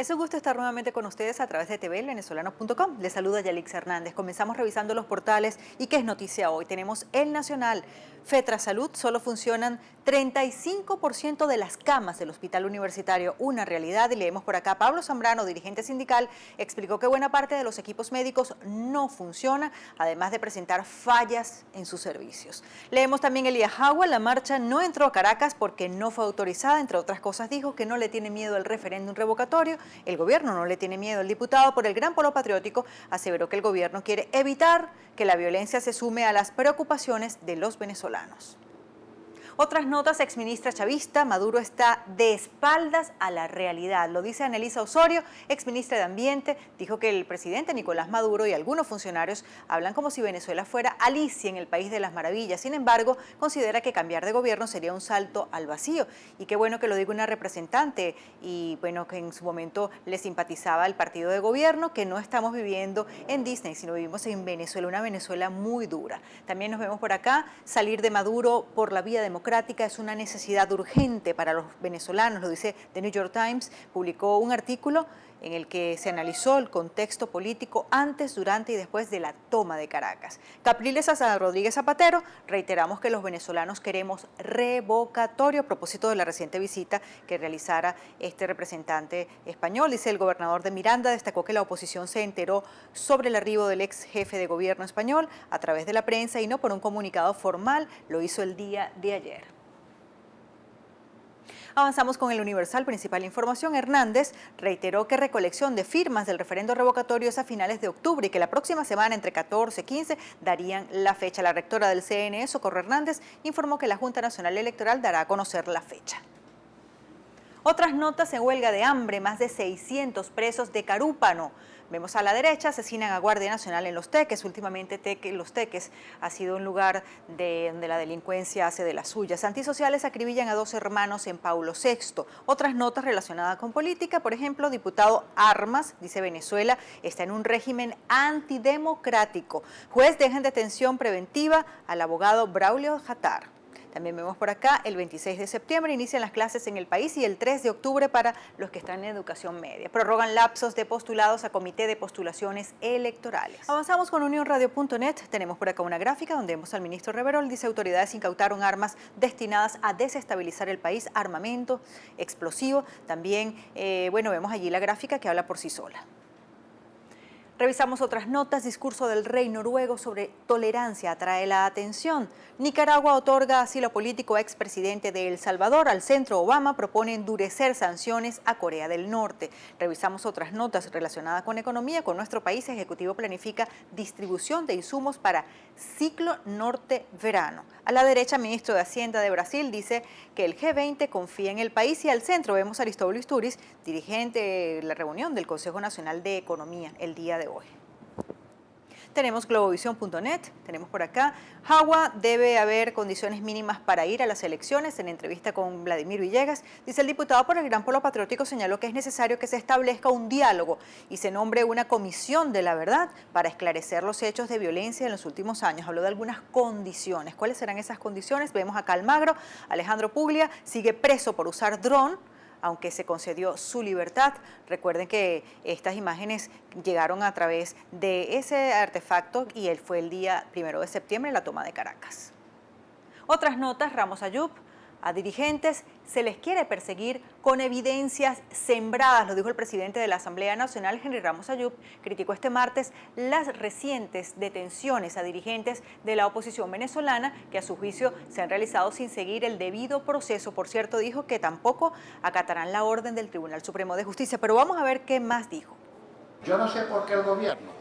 Es un gusto estar nuevamente con ustedes a través de tvvenezolano.com. Les saluda Yalix Hernández. Comenzamos revisando los portales y qué es noticia hoy. Tenemos El Nacional. Fetrasalud solo funcionan 35% de las camas del hospital universitario, una realidad. Y leemos por acá, Pablo Zambrano, dirigente sindical, explicó que buena parte de los equipos médicos no funciona, además de presentar fallas en sus servicios. Leemos también Elías Jagua, la marcha no entró a Caracas porque no fue autorizada, entre otras cosas dijo que no le tiene miedo al referéndum revocatorio, el gobierno no le tiene miedo al diputado por el Gran Polo Patriótico, aseveró que el gobierno quiere evitar que la violencia se sume a las preocupaciones de los venezolanos. Otras notas, exministra chavista, Maduro está de espaldas a la realidad. Lo dice Anelisa Osorio, exministra de Ambiente, dijo que el presidente Nicolás Maduro y algunos funcionarios hablan como si Venezuela fuera Alicia en el País de las Maravillas. Sin embargo, considera que cambiar de gobierno sería un salto al vacío. Y qué bueno que lo diga una representante y bueno, que en su momento le simpatizaba al partido de gobierno, que no estamos viviendo en Disney, sino vivimos en Venezuela, una Venezuela muy dura. También nos vemos por acá, salir de Maduro por la vía democrática es una necesidad urgente para los venezolanos, lo dice The New York Times, publicó un artículo en el que se analizó el contexto político antes, durante y después de la toma de Caracas. Capriles a Rodríguez Zapatero, reiteramos que los venezolanos queremos revocatorio a propósito de la reciente visita que realizara este representante español. Dice el gobernador de Miranda, destacó que la oposición se enteró sobre el arribo del ex jefe de gobierno español a través de la prensa y no por un comunicado formal, lo hizo el día de ayer. Avanzamos con el Universal, principal información. Hernández reiteró que recolección de firmas del referendo revocatorio es a finales de octubre y que la próxima semana, entre 14 y 15, darían la fecha. La rectora del CNE, Socorro Hernández, informó que la Junta Nacional Electoral dará a conocer la fecha. Otras notas en huelga de hambre, más de 600 presos de Carúpano. Vemos a la derecha, asesinan a Guardia Nacional en Los Teques. Últimamente Los Teques ha sido un lugar donde la delincuencia hace de las suyas. Antisociales acribillan a 2 hermanos en Paulo VI. Otras notas relacionadas con política, por ejemplo, diputado Armas, dice Venezuela, está en un régimen antidemocrático. Juez deja en detención preventiva al abogado Braulio Jatar. También vemos por acá, el 26 de septiembre inician las clases en el país y el 3 de octubre para los que están en educación media. Prorrogan lapsos de postulados a comité de postulaciones electorales. Avanzamos con UnionRadio.net. Tenemos por acá una gráfica donde vemos al ministro Reverol. Dice, autoridades incautaron armas destinadas a desestabilizar el país, armamento explosivo. También, vemos allí la gráfica que habla por sí sola. Revisamos otras notas. Discurso del rey noruego sobre tolerancia atrae la atención. Nicaragua otorga asilo político a expresidente de El Salvador. Al centro Obama propone endurecer sanciones a Corea del Norte. Revisamos otras notas relacionadas con economía. Con nuestro país, Ejecutivo planifica distribución de insumos para ciclo norte-verano. A la derecha, ministro de Hacienda de Brasil dice que el G20 confía en el país y al centro vemos a Aristóbulo Istúriz, dirigente de la reunión del Consejo Nacional de Economía el día de hoy. Tenemos globovisión.net, tenemos por acá, Jagua, debe haber condiciones mínimas para ir a las elecciones. En entrevista con Vladimir Villegas, dice el diputado por el Gran Polo Patriótico, señaló que es necesario que se establezca un diálogo y se nombre una comisión de la verdad para esclarecer los hechos de violencia en los últimos años. Habló de algunas condiciones. ¿Cuáles serán esas condiciones? Vemos acá Almagro, Alejandro Puglia sigue preso por usar dron, aunque se concedió su libertad. Recuerden que estas imágenes llegaron a través de ese artefacto y él fue el día 1 de septiembre, la toma de Caracas. Otras notas, Ramos Ayub, a dirigentes se les quiere perseguir con evidencias sembradas, lo dijo el presidente de la Asamblea Nacional, Henry Ramos Ayub, criticó este martes las recientes detenciones a dirigentes de la oposición venezolana que a su juicio se han realizado sin seguir el debido proceso. Por cierto, dijo que tampoco acatarán la orden del Tribunal Supremo de Justicia, pero vamos a ver qué más dijo. Yo no sé por qué el gobierno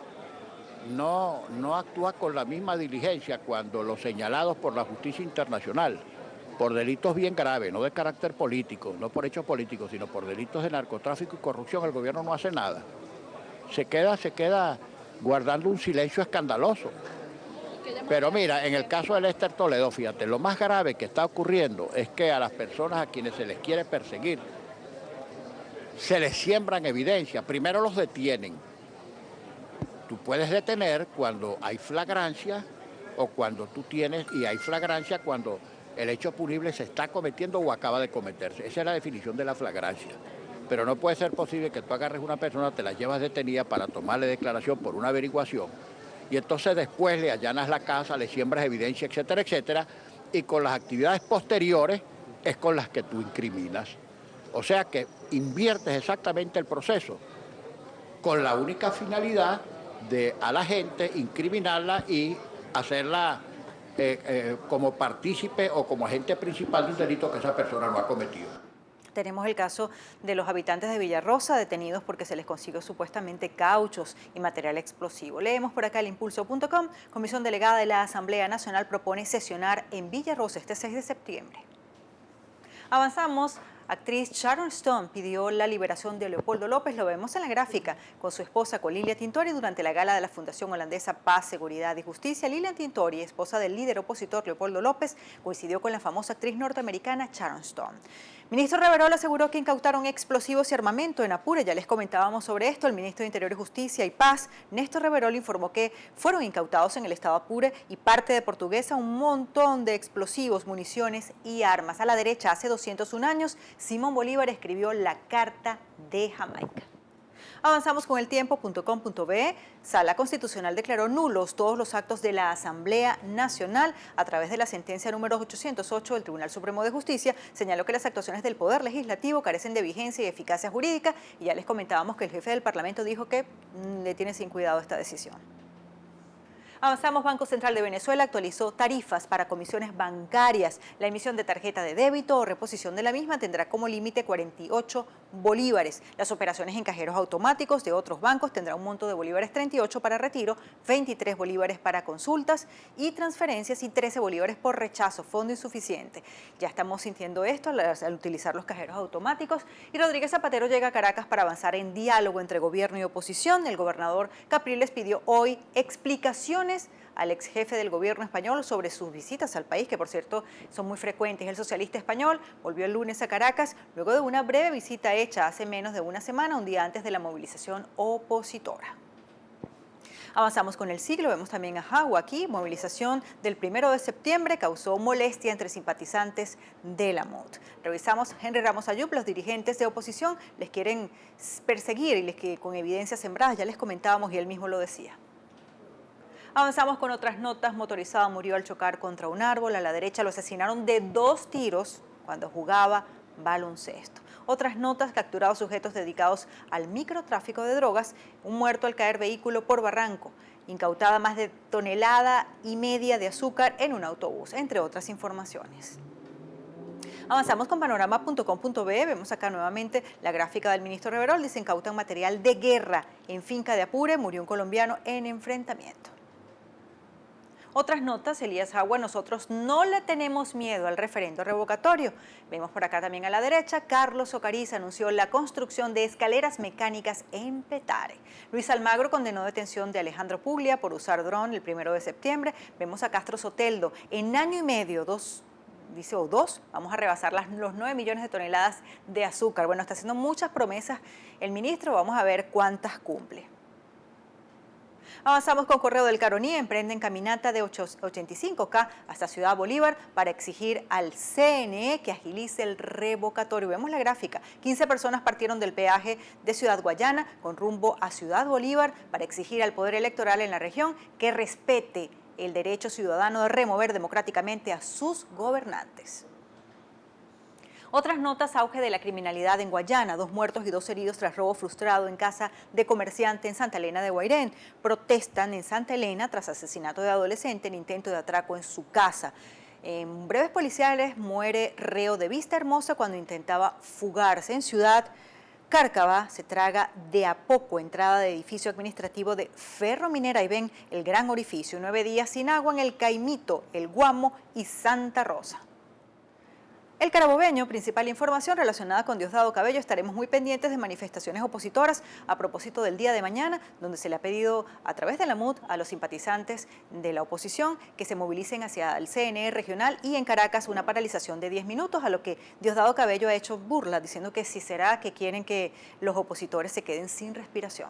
no actúa con la misma diligencia cuando los señalados por la justicia internacional por delitos bien graves, no de carácter político, no por hechos políticos, sino por delitos de narcotráfico y corrupción, el gobierno no hace nada. Se queda guardando un silencio escandaloso. Pero mira, en el caso de Lester Toledo, fíjate, lo más grave que está ocurriendo es que a las personas a quienes se les quiere perseguir, se les siembran evidencia. Primero los detienen. Tú puedes detener cuando hay flagrancia o cuando tú tienes, y hay flagrancia cuando el hecho punible se está cometiendo o acaba de cometerse. Esa es la definición de la flagrancia. Pero no puede ser posible que tú agarres una persona, te la llevas detenida para tomarle declaración por una averiguación y entonces después le allanas la casa, le siembras evidencia, etcétera, etcétera, y con las actividades posteriores es con las que tú incriminas. O sea que inviertes exactamente el proceso con la única finalidad de a la gente incriminarla y hacerla como partícipe o como agente principal de un delito que esa persona no ha cometido. Tenemos el caso de los habitantes de Villarrosa detenidos porque se les consiguió supuestamente cauchos y material explosivo. Leemos por acá el impulso.com. Comisión delegada de la Asamblea Nacional propone sesionar en Villarrosa este 6 de septiembre. Avanzamos. Actriz Sharon Stone pidió la liberación de Leopoldo López, lo vemos en la gráfica, con su esposa, con Lilian Tintori, durante la gala de la Fundación Holandesa Paz, Seguridad y Justicia. Lilian Tintori, esposa del líder opositor Leopoldo López, coincidió con la famosa actriz norteamericana Sharon Stone. Ministro Reverol aseguró que incautaron explosivos y armamento en Apure. Ya les comentábamos sobre esto. El ministro de Interior y Justicia y Paz, Néstor Reverol, informó que fueron incautados en el estado Apure y parte de Portuguesa un montón de explosivos, municiones y armas. A la derecha, hace 201 años, Simón Bolívar escribió la Carta de Jamaica. Avanzamos con el tiempo.com.be. Sala Constitucional declaró nulos todos los actos de la Asamblea Nacional a través de la sentencia número 808 del Tribunal Supremo de Justicia. Señaló que las actuaciones del Poder Legislativo carecen de vigencia y eficacia jurídica y ya les comentábamos que el jefe del Parlamento dijo que le tiene sin cuidado esta decisión. Avanzamos. Banco Central de Venezuela actualizó tarifas para comisiones bancarias. La emisión de tarjeta de débito o reposición de la misma tendrá como límite 48 bolívares. Las operaciones en cajeros automáticos de otros bancos tendrán un monto de bolívares 38 para retiro, 23 bolívares para consultas y transferencias y 13 bolívares por rechazo, fondo insuficiente. Ya estamos sintiendo esto al utilizar los cajeros automáticos. Y Rodríguez Zapatero llega a Caracas para avanzar en diálogo entre gobierno y oposición. El gobernador Capriles pidió hoy explicaciones al ex jefe del gobierno español sobre sus visitas al país, que por cierto son muy frecuentes. El socialista español volvió el lunes a Caracas luego de una breve visita hecha hace menos de una semana, un día antes de la movilización opositora. Avanzamos con el siglo, vemos también a Jagua aquí. Movilización del 1 de septiembre causó molestia entre simpatizantes de la MUD. Revisamos Henry Ramos Ayub, los dirigentes de oposición les quieren perseguir y con evidencias sembradas, ya les comentábamos y él mismo lo decía. Avanzamos con otras notas. Motorizado murió al chocar contra un árbol. A la derecha lo asesinaron de 2 tiros cuando jugaba baloncesto. Otras notas: capturados sujetos dedicados al microtráfico de drogas. Un muerto al caer vehículo por barranco. Incautada más de 1,5 toneladas de azúcar en un autobús, entre otras informaciones. Avanzamos con panorama.com.be. Vemos acá nuevamente la gráfica del ministro Reverol. Dice: incautan material de guerra en finca de Apure. Murió un colombiano en enfrentamiento. Otras notas: Elías Jagua, nosotros no le tenemos miedo al referendo revocatorio. Vemos por acá también a la derecha, Carlos Ocariz anunció la construcción de escaleras mecánicas en Petare. Luis Almagro condenó detención de Alejandro Puglia por usar dron el 1 de septiembre. Vemos a Castro Soteldo, en año y medio, vamos a rebasar los 9 millones de toneladas de azúcar. Bueno, está haciendo muchas promesas el ministro, vamos a ver cuántas cumple. Avanzamos con Correo del Caroní. Emprenden caminata de 85K hasta Ciudad Bolívar para exigir al CNE que agilice el revocatorio. Vemos la gráfica. 15 personas partieron del peaje de Ciudad Guayana con rumbo a Ciudad Bolívar para exigir al Poder Electoral en la región que respete el derecho ciudadano de remover democráticamente a sus gobernantes. Otras notas: auge de la criminalidad en Guayana, 2 muertos y 2 heridos tras robo frustrado en casa de comerciante en Santa Elena de Guairén. Protestan en Santa Elena tras asesinato de adolescente en intento de atraco en su casa. En breves policiales muere reo de Vista Hermosa cuando intentaba fugarse. En Ciudad Cárcava se traga de a poco entrada de edificio administrativo de Ferrominera y ven el gran orificio. 9 días sin agua en el Caimito, El Guamo y Santa Rosa. El Carabobeño, principal información relacionada con Diosdado Cabello. Estaremos muy pendientes de manifestaciones opositoras a propósito del día de mañana, donde se le ha pedido a través de la MUD a los simpatizantes de la oposición que se movilicen hacia el CNE regional y en Caracas una paralización de 10 minutos, a lo que Diosdado Cabello ha hecho burla, diciendo que si será que quieren que los opositores se queden sin respiración.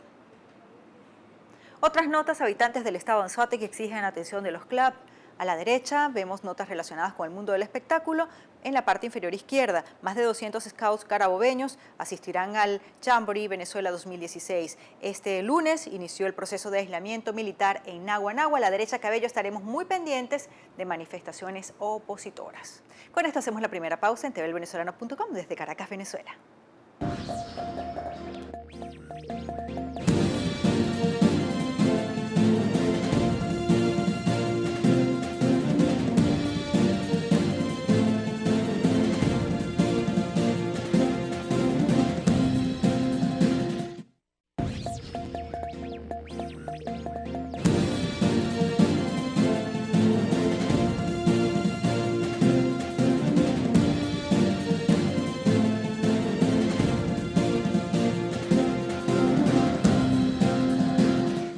Otras notas: habitantes del estado Anzoátegui exigen atención de los CLAP. A la derecha vemos notas relacionadas con el mundo del espectáculo. En la parte inferior izquierda, más de 200 scouts carabobeños asistirán al Jamboree Venezuela 2016. Este lunes inició el proceso de aislamiento militar en Naguanagua. A la derecha, Cabello, estaremos muy pendientes de manifestaciones opositoras. Con esto hacemos la primera pausa en tvvenezolano.com desde Caracas, Venezuela.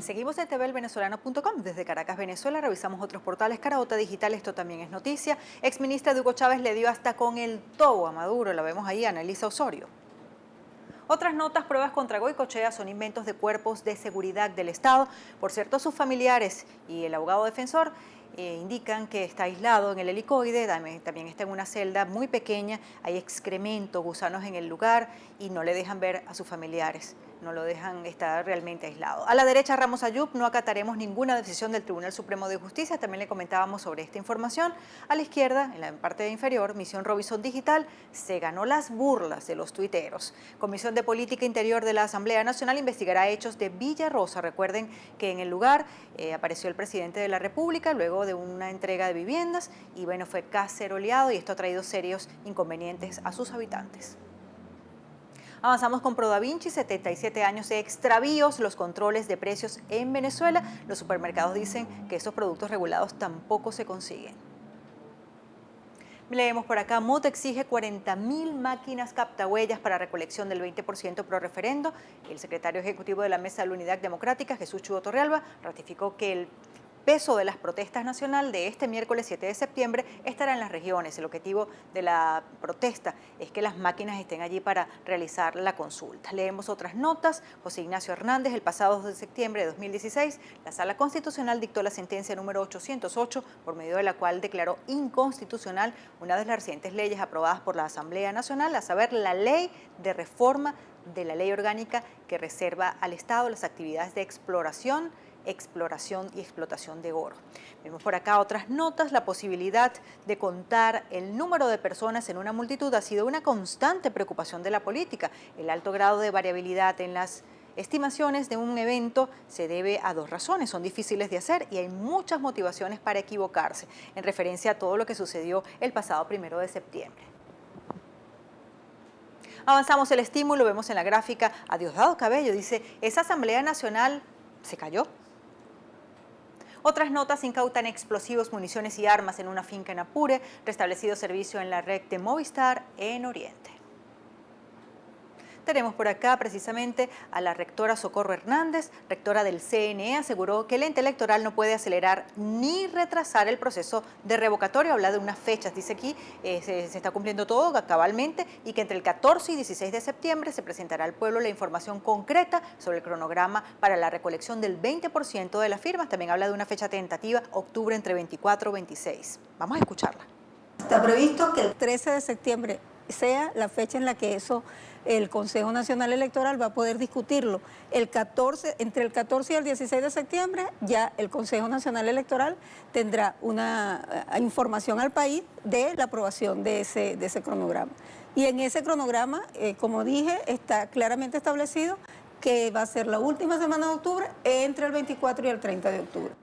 Seguimos en tvvenezolano.com. Desde Caracas, Venezuela, revisamos otros portales. Caraota Digital, esto también es noticia. Exministra de Hugo Chávez le dio hasta con el tobo a Maduro. La vemos ahí, Annalisa Osorio. Otras notas: pruebas contra Goicoechea son inventos de cuerpos de seguridad del Estado. Por cierto, sus familiares y el abogado defensor indican que está aislado en el helicoide, también está en una celda muy pequeña, hay excremento, gusanos en el lugar y no le dejan ver a sus familiares, no lo dejan estar realmente aislado. A la derecha, Ramos Ayub: no acataremos ninguna decisión del Tribunal Supremo de Justicia. También le comentábamos sobre esta información. A la izquierda, en la parte inferior, Misión Robinson Digital se ganó las burlas de los tuiteros. Comisión de Política Interior de la Asamblea Nacional investigará hechos de Villa Rosa. Recuerden que en el lugar apareció el presidente de la República luego de una entrega de viviendas y bueno, fue caceroleado y esto ha traído serios inconvenientes a sus habitantes. Avanzamos con ProDaVinci: 77 años de extravíos, los controles de precios en Venezuela. Los supermercados dicen que estos productos regulados tampoco se consiguen. Leemos por acá: MUT exige 40.000 máquinas captahuellas para recolección del 20% pro referendo. El secretario ejecutivo de la Mesa de la Unidad Democrática, Jesús Chugo Torrealba, ratificó que el peso de las protestas nacional de este miércoles 7 de septiembre estará en las regiones. El objetivo de la protesta es que las máquinas estén allí para realizar la consulta. Leemos otras notas. José Ignacio Hernández: el pasado 2 de septiembre de 2016, la Sala Constitucional dictó la sentencia número 808, por medio de la cual declaró inconstitucional una de las recientes leyes aprobadas por la Asamblea Nacional, a saber, la Ley de Reforma de la Ley Orgánica que reserva al Estado las actividades de exploración y explotación de oro. Vemos por acá otras notas. La posibilidad de contar el número de personas en una multitud ha sido una constante preocupación de la política. El alto grado de variabilidad en las estimaciones de un evento se debe a dos razones: son difíciles de hacer y hay muchas motivaciones para equivocarse, en referencia a todo lo que sucedió el pasado 1 de septiembre. Avanzamos el estímulo, vemos en la gráfica a Diosdado Cabello, dice: esa Asamblea Nacional se cayó. Otras notas: incautan explosivos, municiones y armas en una finca en Apure, restablecido servicio en la red de Movistar en Oriente. Tenemos por acá precisamente a la rectora Socorro Hernández, rectora del CNE, aseguró que el ente electoral no puede acelerar ni retrasar el proceso de revocatorio. Habla de unas fechas, dice aquí, se está cumpliendo todo cabalmente y que entre el 14 y 16 de septiembre se presentará al pueblo la información concreta sobre el cronograma para la recolección del 20% de las firmas. También habla de una fecha tentativa, octubre entre 24 y 26. Vamos a escucharla. Está previsto que el 13 de septiembre sea la fecha en la que el Consejo Nacional Electoral va a poder discutirlo. Entre el 14 y el 16 de septiembre ya el Consejo Nacional Electoral tendrá una información al país de la aprobación de ese cronograma. Y en ese cronograma, como dije, está claramente establecido que va a ser la última semana de octubre, entre el 24 y el 30 de octubre.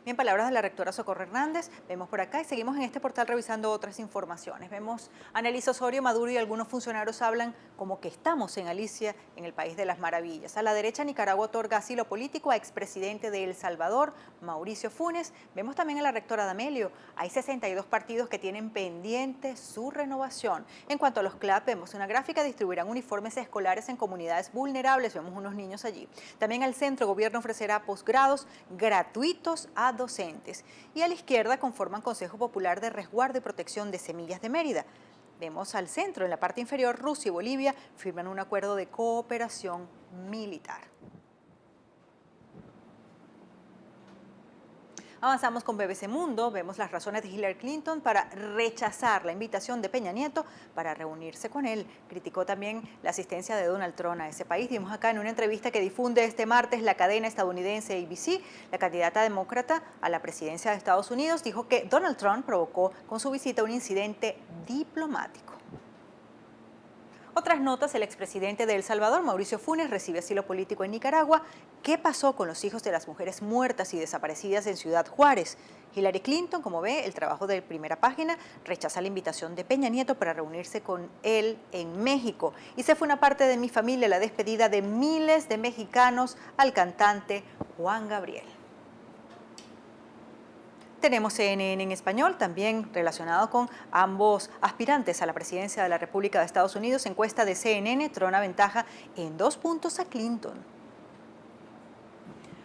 Bien, palabras de la rectora Socorro Hernández. Vemos por acá y seguimos en este portal revisando otras informaciones. Vemos a Annalisa Osorio: Maduro y algunos funcionarios hablan como que estamos en Alicia, en el país de las maravillas. A la derecha, Nicaragua otorga asilo político a expresidente de El Salvador, Mauricio Funes. Vemos también a la rectora D'Amelio: hay 62 partidos que tienen pendiente su renovación. En cuanto a los CLAP, vemos una gráfica: distribuirán uniformes escolares en comunidades vulnerables. Vemos unos niños allí. También al centro, gobierno ofrecerá posgrados gratuitos a docentes. Y a la izquierda, conforman Consejo Popular de Resguardo y Protección de Semillas de Mérida. Vemos al centro, en la parte inferior, Rusia y Bolivia firman un acuerdo de cooperación militar. Avanzamos con BBC Mundo, vemos las razones de Hillary Clinton para rechazar la invitación de Peña Nieto para reunirse con él. Criticó también la asistencia de Donald Trump a ese país. Vimos acá en una entrevista que difunde este martes la cadena estadounidense ABC, la candidata demócrata a la presidencia de Estados Unidos dijo que Donald Trump provocó con su visita un incidente diplomático. Otras notas, el expresidente de El Salvador, Mauricio Funes, recibe asilo político en Nicaragua. ¿Qué pasó con los hijos de las mujeres muertas y desaparecidas en Ciudad Juárez? Hillary Clinton, como ve, el trabajo de Primera Página, rechaza la invitación de Peña Nieto para reunirse con él en México. Y se fue una parte de mi familia, la despedida de miles de mexicanos al cantante Juan Gabriel. Tenemos CNN en español, también relacionado con ambos aspirantes a la presidencia de la República de Estados Unidos. Encuesta de CNN, trona ventaja en 2 puntos a Clinton.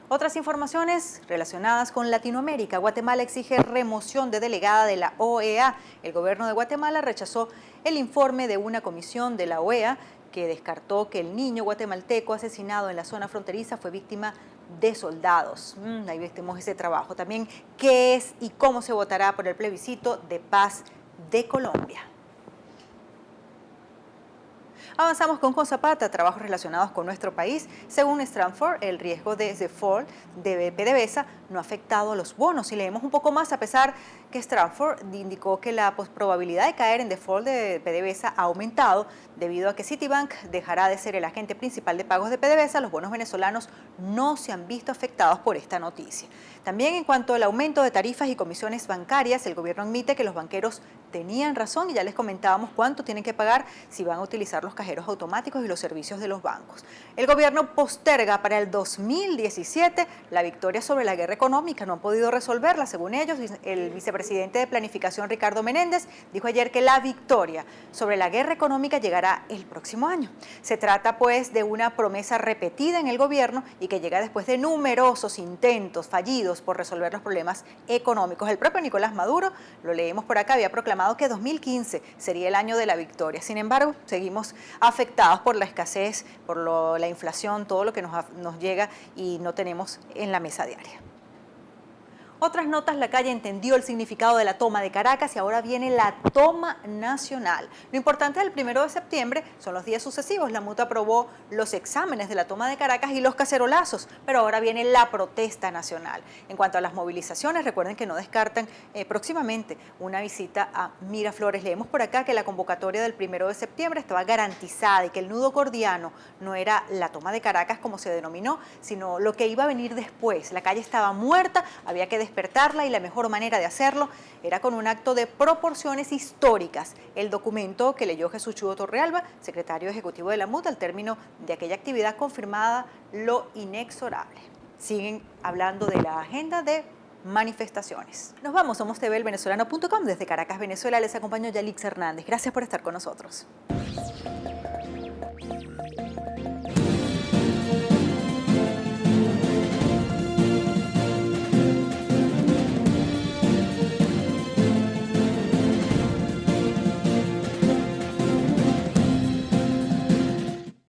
Otras informaciones relacionadas con Latinoamérica. Guatemala exige remoción de delegada de la OEA. El gobierno de Guatemala rechazó el informe de una comisión de la OEA que descartó que el niño guatemalteco asesinado en la zona fronteriza fue víctima de soldados. Ahí vemos ese trabajo. También qué es y cómo se votará por el plebiscito de paz de Colombia. Avanzamos con Zapata, trabajos relacionados con nuestro país. Según Stanford, el riesgo de default de PDVSA no ha afectado a los bonos. Y leemos un poco más, a pesar que Stanford indicó que la probabilidad de caer en default de PDVSA ha aumentado debido a que Citibank dejará de ser el agente principal de pagos de PDVSA. Los bonos venezolanos no se han visto afectados por esta noticia. También en cuanto al aumento de tarifas y comisiones bancarias, el gobierno admite que los banqueros tenían razón y ya les comentábamos cuánto tienen que pagar si van a utilizar los cajeros automáticos y los servicios de los bancos. El gobierno posterga para el 2017 la victoria sobre la guerra económica. No han podido resolverla, según ellos. El vicepresidente de Planificación, Ricardo Menéndez, dijo ayer que la victoria sobre la guerra económica llegará el próximo año. Se trata, pues, de una promesa repetida en el gobierno y que llega después de numerosos intentos fallidos por resolver los problemas económicos. El propio Nicolás Maduro, lo leemos por acá, había proclamado que 2015 sería el año de la victoria. Sin embargo, seguimos afectados por la escasez, por la inflación, todo lo que nos llega y no tenemos en la mesa diaria. Otras notas, la calle entendió el significado de la toma de Caracas y ahora viene la toma nacional. Lo importante del 1 de septiembre son los días sucesivos. La MUT aprobó los exámenes de la toma de Caracas y los cacerolazos, pero ahora viene la protesta nacional. En cuanto a las movilizaciones, recuerden que no descartan próximamente una visita a Miraflores. Leemos por acá que la convocatoria del 1 de septiembre estaba garantizada y que el nudo gordiano no era la toma de Caracas como se denominó, sino lo que iba a venir después. La calle estaba muerta, había que despertarla y la mejor manera de hacerlo era con un acto de proporciones históricas. El documento que leyó Jesús Chudo Torrealba, secretario ejecutivo de la MUT, al término de aquella actividad confirmada lo inexorable. Siguen hablando de la agenda de manifestaciones. Nos vamos, somos TVElvenezolano.com. Desde Caracas, Venezuela, les acompañó Yalix Hernández. Gracias por estar con nosotros.